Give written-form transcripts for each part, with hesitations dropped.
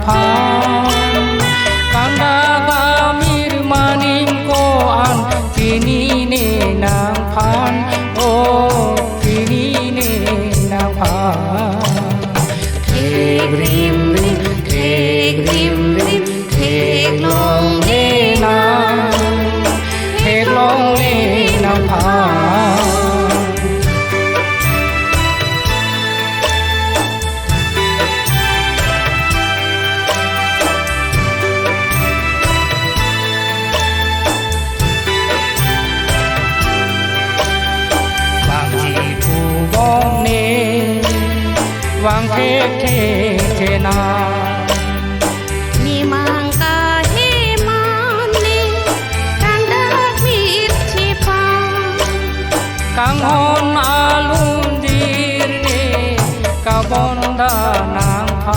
พานกันดากามิรมานิมโกอันที่นี่เนนางพานโอ้ที่นี่เนนางพานเทกริมริมเทกริมริมเทกลงเลนางเทกลงเลนางพานวางเทเทเทนามีมังกาเฮมันนีกันดามิรชีปากังฮอนอาลุนดีรเนกาบอนดานางพา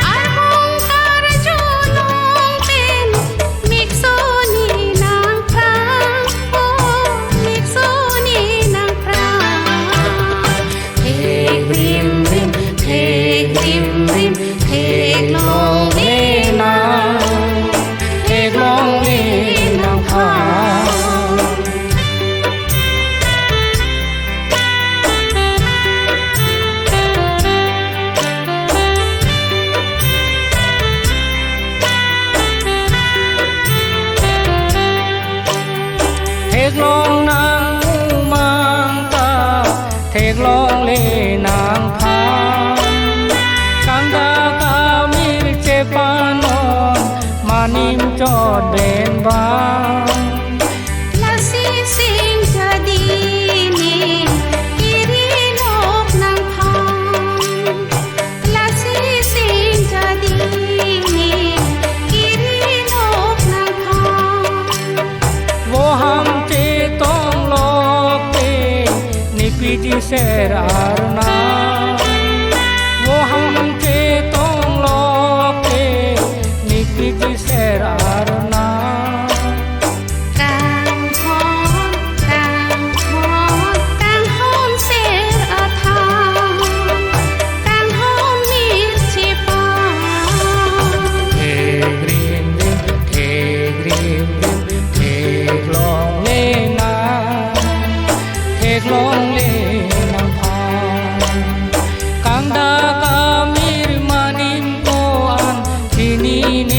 อาร์มงการจูนงเป็นมิกโซนีนางพระโอ้มิกโซนีนางพระเทกริมริมเทกริมริมเทกลงเลนางเทกลงเลนางพาเทกลงนางมูมังตาเทกลงเลนางพากันดากามิรเจปานอนมานิมจอดเบนบางลาซีสิงจะดีนีกิริโลกนางพาลาซีสิงจะดีนีกิริโลกนางพาโวหัมเจตองโลกเตนิปิจิเสรอาร์นาโวหัมเจตองโลกเตนิปิจิเสรอาร์นากังฮอนกังฮอนกังฮอนเสรอาทากังฮอนมิรชีปาเทกริมริมเทกริมริมเทกลงเลนางเทกลงเลนางพากังดากามิรมานิมโกอันที่นี่เน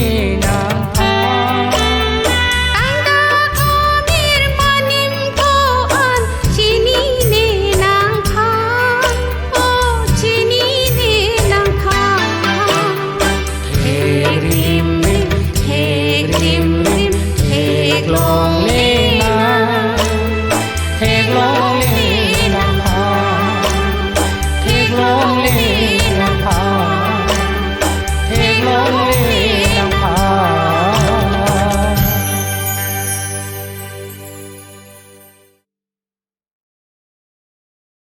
นางพากังดากามิรมานิมโกอันที่นี่เนนางพาโอ้ที่นี่เนนางพาเทกริมริมเทกริมริมเทกลงเลนางเทกลงเลนางพาเทกลงเล